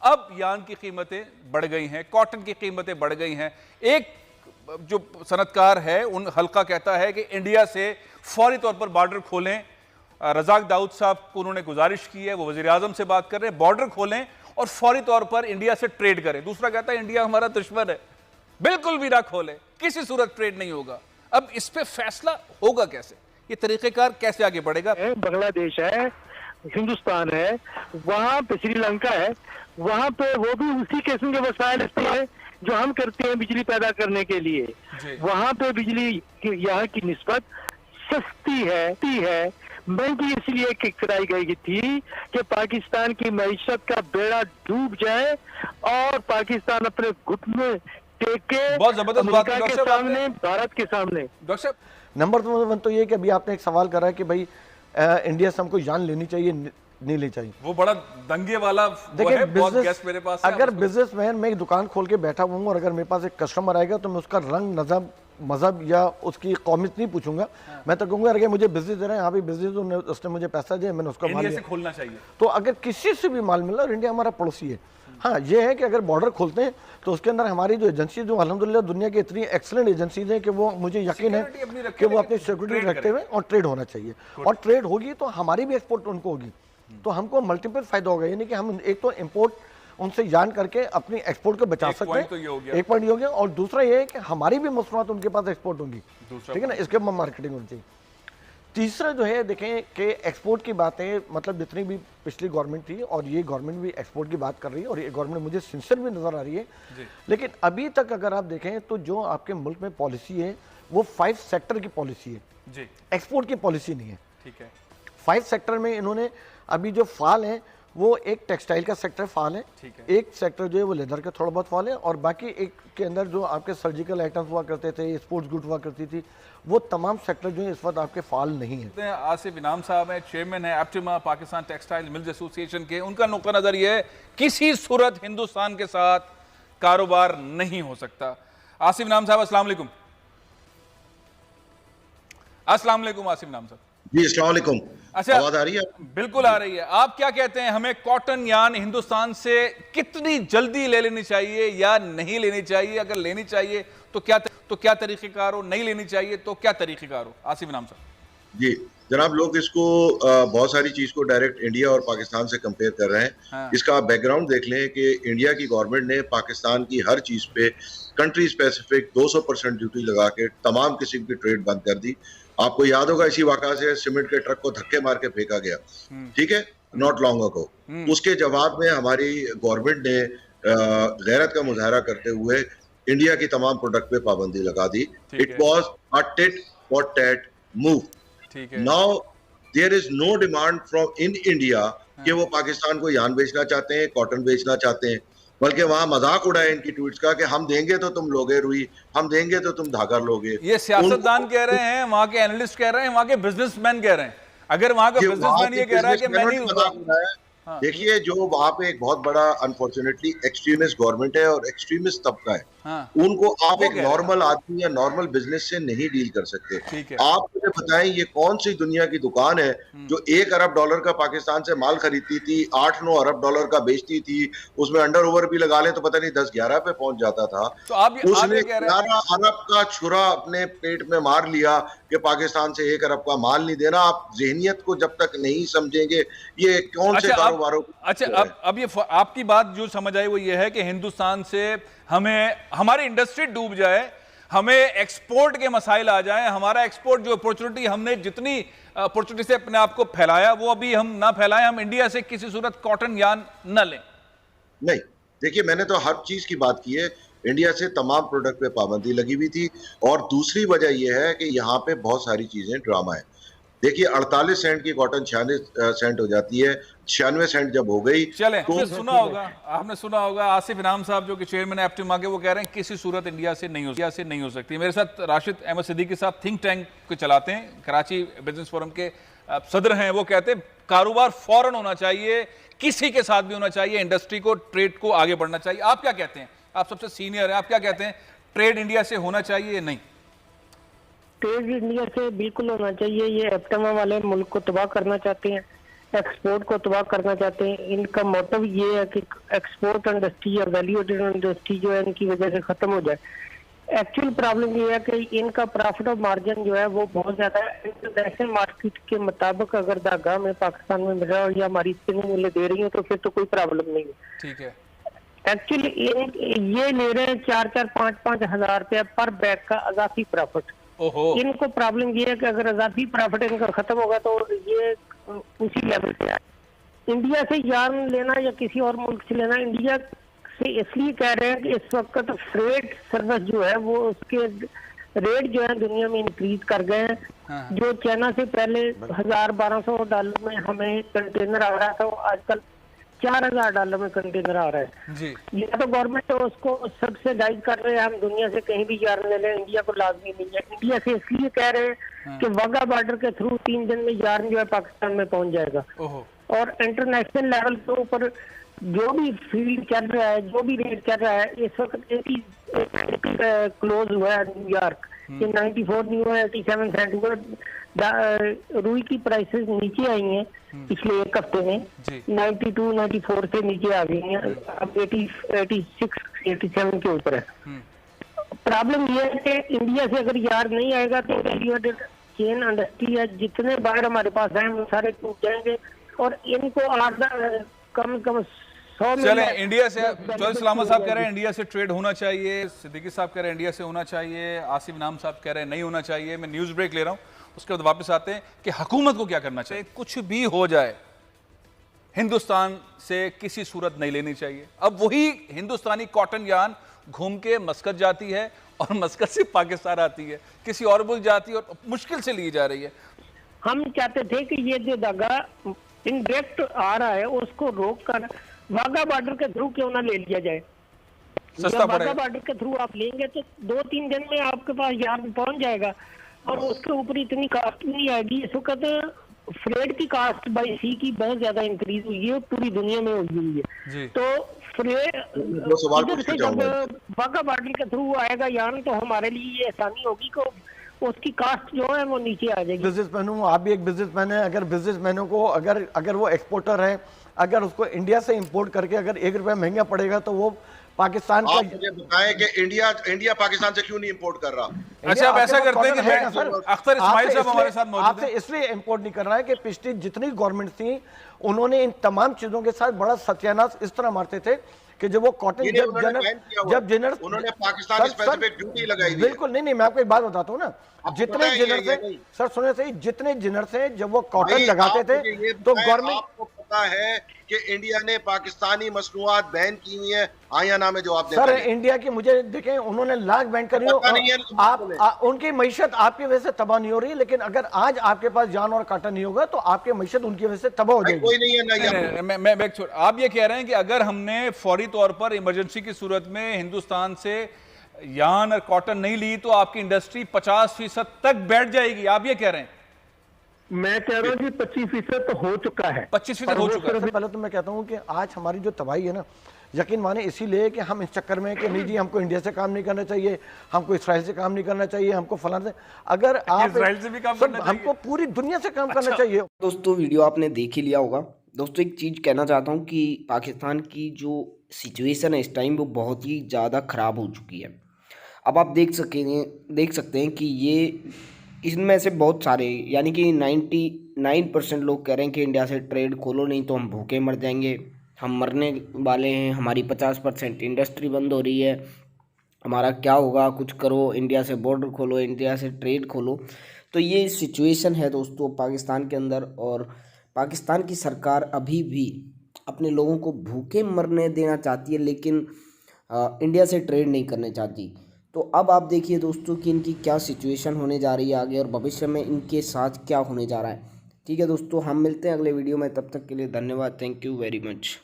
अब यार्न की कीमतें बढ़ गई हैं, कॉटन की कीमतें बढ़ गई हैं। एक जो सनतकार है उन हल्का कहता है कि इंडिया से फौरी तौर पर बॉर्डर खोलें। रजाक दाऊद साहब को उन्होंने गुजारिश की है, वो वज़ीर आज़म से बात कर रहे हैं, बॉर्डर खोलें और फौरी तौर पर इंडिया से ट्रेड करें। दूसरा कहता है इंडिया हमारा दुश्मन है, बिल्कुल भी ना खोले, किसी सूरत ट्रेड नहीं होगा। अब इस पे फैसला होगा कैसे, ये तरीकेकार कैसे आगे बढ़ेगा? बांग्लादेश है, हिंदुस्तान है, वहाँ पे श्रीलंका है, वहाँ पे वो भी उसी किस्म के वसाइल हैं जो हम करते हैं बिजली पैदा करने के लिए। वहाँ पे बिजली यहाँ की निस्बत सस्ती है, महंगी इसलिए कराई गई थी कि पाकिस्तान की मईशत का बेड़ा डूब जाए और पाकिस्तान अपने घुटने टेक के बहुत जबरदस्त बात है के सामने, भारत के सामने। डॉक्टर साहब, नंबर 1 तो ये कि अभी आपने एक सवाल करा है कि भाई इंडिया से हमको जान लेनी चाहिए नहीं लेनी चाहिए। वो बड़ा दंगे वाला देखिए, बिजनेस मेरे पास अगर बिजनेसमैन मैं एक दुकान खोल के बैठा हुआ हूँ और अगर मेरे पास एक कस्टमर आएगा तो मैं उसका रंग, मजहब या उसकी कौमियत नहीं पूछूंगा। मैं तो कहूंगा अगर मुझे बिजनेस दे रहे हैं, यहाँ भी बिजनेस, उसने मुझे पैसा दिया, मैंने उसका माल से खोलना चाहिए। तो अगर किसी से भी माल मिला और इंडिया हमारा पड़ोसी है, हाँ ये है कि अगर बॉर्डर खोलते हैं तो उसके अंदर हमारी जो एजेंसी, जो अल्हम्दुलिल्लाह दुनिया की इतनी एक्सलेंट एजेंसीज हैं कि वो मुझे यकीन है कि वो अपनी सिक्योरिटी रखते हुए और ट्रेड होना चाहिए। और ट्रेड होगी तो हमारी भी एक्सपोर्ट उनको होगी, तो हमको मल्टीपल फायदा होगा। यानी कि हम एक तो इम्पोर्ट उनसे जान करके अपनी एक्सपोर्ट को बचा सकते हैं, एक पॉइंट ये हो गया। और दूसरा ये है कि हमारी भी मसनूआत उनके पास एक्सपोर्ट होंगी, ठीक है ना, इसके मार्केटिंग होनी चाहिए। तीसरा जो है देखें कि एक्सपोर्ट की बातें, मतलब जितनी भी पिछली गवर्नमेंट थी और ये गवर्नमेंट भी एक्सपोर्ट की बात कर रही है और ये गवर्नमेंट मुझे सिंसियर भी नज़र आ रही है। लेकिन अभी तक अगर आप देखें तो जो आपके मुल्क में पॉलिसी है वो 5 सेक्टर की पॉलिसी है, एक्सपोर्ट की पॉलिसी नहीं है। ठीक है, 5 सेक्टर में इन्होंने अभी जो फाल है वो एक टेक्सटाइल का सेक्टर फाल है, एक सेक्टर जो है वो लेदर का थोड़ा बहुत फाल है, और बाकी एक के अंदर जो आपके सर्जिकल आइटम्स हुआ करते थे, स्पोर्ट्स गुड हुआ करती थी, वो तमाम सेक्टर जो है इस वक्त आपके फाल नहीं है। आसिफ इनाम साहब हैं, चेयरमैन है एप्टिमा पाकिस्तान टेक्सटाइल मिल्स एसोसिएशन के। उनका नुक्ता नजर ये है किसी सूरत हिंदुस्तान के साथ कारोबार नहीं हो सकता। आसिफ इनाम साहब अस्सलाम वालेकुम। अस्सलाम वालेकुम आसिफ इनाम साहब। जी अस्सलाम वालेकुम। अच्छा, आवाज आ रही है? बिल्कुल आ रही है। आप क्या कहते हैं, हमें कॉटन यार्न हिंदुस्तान से कितनी जल्दी ले लेनी चाहिए या नहीं लेनी चाहिए? अगर लेनी चाहिए तो क्या तरीक़ेकार हो, नहीं लेनी चाहिए तो क्या तरीक़ेकार हो? आसिफ इनाम साहब। जी जनाब, लोग इसको बहुत सारी चीज को डायरेक्ट इंडिया और पाकिस्तान से कंपेयर कर रहे हैं। हाँ। इसका आप बैकग्राउंड देख लें कि इंडिया की गवर्नमेंट ने पाकिस्तान की हर चीज पे कंट्री स्पेसिफिक 200% ड्यूटी लगा के तमाम किस्म की ट्रेड बंद कर दी। आपको याद होगा इसी वाक़ा से सीमेंट के ट्रक को धक्के मार के फेंका गया, ठीक है, नॉट लॉन्ग अगो। उसके जवाब में हमारी गवर्नमेंट ने गैरत का मुजाहरा करते हुए इंडिया की तमाम प्रोडक्ट पे पाबंदी लगा दी। It was a tit for tat move. Now there is no demand from in India कि वो पाकिस्तान को यार्न बेचना चाहते हैं, कॉटन बेचना चाहते हैं, बल्कि वहां मजाक उड़ाए इनकी ट्वीट्स का कि हम देंगे तो तुम लोगे रुई, हम देंगे तो तुम धागा लोगे। ये सियासतदान कह रहे हैं, वहां के एनालिस्ट कह रहे हैं, वहां के बिजनेसमैन कह रहे हैं। अगर वहां का बिजनेसमैन ये कह रहा है कि मैं नहीं, देखिए जो वहां पे एक बहुत बड़ा अनफॉर्चुनेटली एक्सट्रीमिस्ट गवर्नमेंट है और एक्सट्रीमिस्ट तबका है। उनको आप एक नॉर्मल आदमी या नॉर्मल बिजनेस से नहीं डील कर सकते। आप मुझे बताएं ये कौन सी दुनिया की दुकान है जो $1 अरब का पाकिस्तान से माल खरीदती थी, $8-9 अरब का बेचती थी, उसमें अंडर ओवर भी लगा ले तो पता नहीं 10-11 पे पहुंच जाता था। तो उसने 11 अरब का छुरा अपने पेट में मार लिया कि पाकिस्तान से 1 अरब का माल नहीं देना। आप जहनियत को जब तक नहीं समझेंगे ये कौन से कारोबारों। अच्छा, अब ये आपकी बात जो समझ आई वो ये है कि हिंदुस्तान से हमें हमारी इंडस्ट्री डूब जाए, हमें एक्सपोर्ट के मसाइल आ जाए, हमारा एक्सपोर्ट जो अपॉर्चुनिटी हमने जितनी अपॉर्चुनिटी से अपने आप को फैलाया वो अभी हम ना फैलाएं, हम इंडिया से किसी सूरत कॉटन यार्न न लें। नहीं, देखिए मैंने तो हर चीज की बात की है। इंडिया से तमाम प्रोडक्ट पे पाबंदी लगी हुई थी और दूसरी वजह यह है कि यहाँ पे बहुत सारी चीजें ड्रामा है। देखिए 48 सेंट की कॉटन 96 सेंट हो जाती है, 96 सेंट जब हो गई चले तो आपने सुना होगा आसिफ इनाम साहब जो कि चेयरमैन है एप्टिमा के, वो कह रहे हैं किसी सूरत इंडिया से नहीं हो सकती। मेरे साथ राशिद अहमद सिद्दीकी साहब थिंक टैंक को चलाते हैं, कराची बिजनेस फोरम के सदर हैं। वो कहते हैं कारोबार फौरन होना चाहिए, किसी के साथ भी होना चाहिए, इंडस्ट्री को, ट्रेड को आगे बढ़ना चाहिए। आप क्या कहते हैं? आप सबसे सीनियर हैं, आप क्या कहते हैं, ट्रेड इंडिया से होना चाहिए या नहीं? ट्रेड इंडिया से बिल्कुल होना चाहिए। ये एप्टिमा वाले मुल्क को तबाह करना चाहते हैं, एक्सपोर्ट को तबाह करना चाहते हैं। इनका मोटिव ये है कि एक्सपोर्ट इंडस्ट्री और वैल्यू एडेड इंडस्ट्री जो है इनकी वजह से खत्म हो जाए। एक्चुअल प्रॉब्लम ये है कि इनका प्रॉफिट और मार्जिन जो है वो बहुत ज्यादा इंटरनेशनल मार्केट के मुताबिक अगर धागा में पाकिस्तान में मिल रहा है या हमारी स्पिनिंग मिलें दे रही है तो फिर तो कोई प्रॉब्लम नहीं है। ठीक है। एक्चुअली ये ले रहे हैं 4-5 हज़ार रुपया पर बैग का अजाफी प्रॉफिट। ओहो। इनको प्रॉब्लम ये है कि अगर अजाफी प्रॉफिट इनका खत्म होगा तो ये उसी लेवल पे आए। इंडिया से यार्न लेना या किसी और मुल्क से लेना, इंडिया से इसलिए कह रहे हैं कि इस वक्त फ्रेट सर्विस जो है वो उसके रेट जो है दुनिया में इंक्रीज कर गए हैं। हाँ। जो चाइना से पहले $1,200 में हमें कंटेनर आ रहा था वो आजकल $4,000 में कंटेनर आ रहा है जी। या तो गवर्नमेंट तो उसको सब्सिडाइज कर रहे हैं, हम दुनिया से कहीं भी यार्न ले लें, इंडिया को लाजमी नहीं है। इंडिया से इसलिए कह रहे हैं कि वाघा बॉर्डर के थ्रू 3 दिन में यार्न जो है पाकिस्तान में पहुंच जाएगा। ओहो। और इंटरनेशनल लेवल के ऊपर जो भी फील्ड चल रहा है, जो भी रेट चल रहा है, इस वक्त 80 क्लोज हुआ है न्यूयॉर्क, ये 94 नहीं हुआ, 87 सेंट हुआ। रुई की प्राइसेस नीचे आई हैं पिछले एक हफ्ते में, 92-94 से नीचे आ गई हैं, अब 86-87 के ऊपर है। प्रॉब्लम ये है कि इंडिया से अगर यार नहीं आएगा तो चेन इंडस्ट्री है, जितने बाहर हमारे पास हैं वो सारे टूट जाएंगे और इनको कम 100 चले इंडिया से चौधरी सलामत साहब कह रहे हैं इंडिया से ट्रेड होना चाहिए, सिद्दीकी साहब कह रहे हैं इंडिया से होना चाहिए, आसिफ नाम साहब कह रहे हैं नहीं होना चाहिए। मैं न्यूज़ ब्रेक ले रहा हूं, उसके बाद वापस आते हैं कि हुकूमत को क्या करना चाहिए। कुछ भी हो जाए हिंदुस्तान से किसी सूरत नहीं लेनी चाहिए। अब वही हिंदुस्तानी कॉटन यार्न घूम के मस्कत जाती है और मस्कत से पाकिस्तान आती है, किसी और मुल्क जाती है और मुश्किल से ली जा रही है। हम चाहते थे कि ये जो धागा इनडायरेक्ट आ रहा है उसको रोक कर वाघा बॉर्डर के थ्रू क्यों ना ले लिया जाए। सस्ता वाघा बॉर्डर के थ्रू आप लेंगे तो 2-3 दिन में आपके पास यार्न पहुंच जाएगा और उसके ऊपर इतनी कास्ट नहीं आएगी। इस वक्त फ्रेड की कास्ट बाई सी की बहुत ज्यादा इंक्रीज हुई है, पूरी दुनिया में हुई है। तो फ्रेड इधर से जब वाघा बॉर्डर के थ्रू आएगा यार्न तो हमारे लिए ये आसानी होगी कि उसकी कास्ट जो है वो नीचे आ जाएगी। बिजनेसमैन हूँ, आप भी एक बिजनेसमैन है। अगर बिजनेसमैनों को अगर वो एक्सपोर्टर है, अगर उसको इंडिया से इंपोर्ट करके अगर ₹1 महंगा पड़ेगा तो वो पाकिस्तान का। आप मुझे बताएं कि इंडिया पाकिस्तान से क्यों नहीं इंपोर्ट कर रहा। अच्छा, आप ऐसा करते हैं कि अख्तर इस्माइल साहब हमारे साथ मौजूद हैं। आपसे इसलिए इंपोर्ट नहीं कर रहा है कि पिछली जितनी गवर्नमेंट थी उन्होंने इन तमाम चीजों के साथ बड़ा सत्यानाश इस तरह मारते थे कि जब वो कॉटन जब जनरल उन्होंने पाकिस्तान स्पेसिफिक ड्यूटी लगाई हुई है। बिल्कुल नहीं, मैं आपको एक बात बताता हूँ ना, जितने जिनर से सर सुने सही, जितने जिनर से जब वो कॉटन लगाते थे तो गवर्नमेंट, आपको पता है कि इंडिया ने पाकिस्तानी मसनूआत बैन की हुई है आयाना में, जो आप सर इंडिया की मुझे देखें उन्होंने लाख बैन करी हो, आप उनकी मैशत आपकी वजह से तबाह नहीं हो रही, लेकिन अगर आज आपके पास जान और काटा नहीं होगा तो आपकी मैशत उनकी वजह से तबाह हो जाएगी। कोई नहीं है ना। मैं आप ये कह रहे हैं कि अगर हमने फौरी तौर पर इमरजेंसी की सूरत में हिंदुस्तान से यार्न और कॉटन नहीं ली तो आपकी इंडस्ट्री 50% तक बैठ जाएगी, आप ये कह रहे हैं? मैं कह रहा हूँ कि 25% तो हो चुका है। 25% हो चुका है। पहले तो मैं कहता हूँ कि आज हमारी जो तबाही है ना, यकीन माने इसीलिए कि हम इस चक्कर में कि नहीं जी हमको इंडिया से काम नहीं करना चाहिए, हमको इसराइल से काम नहीं करना चाहिए, हमको फलाना से, अगर आप इसराइल से भी काम करना चाहिए, हमको पूरी दुनिया से काम करना चाहिए। दोस्तों वीडियो आपने देख ही लिया होगा। दोस्तों एक चीज़ कहना चाहता हूँ कि पाकिस्तान की जो सिचुएशन है इस टाइम वो बहुत ही ज़्यादा ख़राब हो चुकी है। अब आप देख सकते हैं कि ये इनमें से बहुत सारे यानी कि 99% लोग कह रहे हैं कि इंडिया से ट्रेड खोलो नहीं तो हम भूखे मर जाएंगे, हम मरने वाले हैं, हमारी 50% इंडस्ट्री बंद हो रही है, हमारा क्या होगा, कुछ करो, इंडिया से बॉर्डर खोलो, इंडिया से ट्रेड खोलो। तो ये सिचुएशन है दोस्तों पाकिस्तान के अंदर, और पाकिस्तान की सरकार अभी भी अपने लोगों को भूखे मरने देना चाहती है लेकिन इंडिया से ट्रेड नहीं करना चाहती। तो अब आप देखिए दोस्तों कि इनकी क्या सिचुएशन होने जा रही है आगे और भविष्य में इनके साथ क्या होने जा रहा है। ठीक है दोस्तों, हम मिलते हैं अगले वीडियो में, तब तक के लिए धन्यवाद, थैंक यू वेरी मच।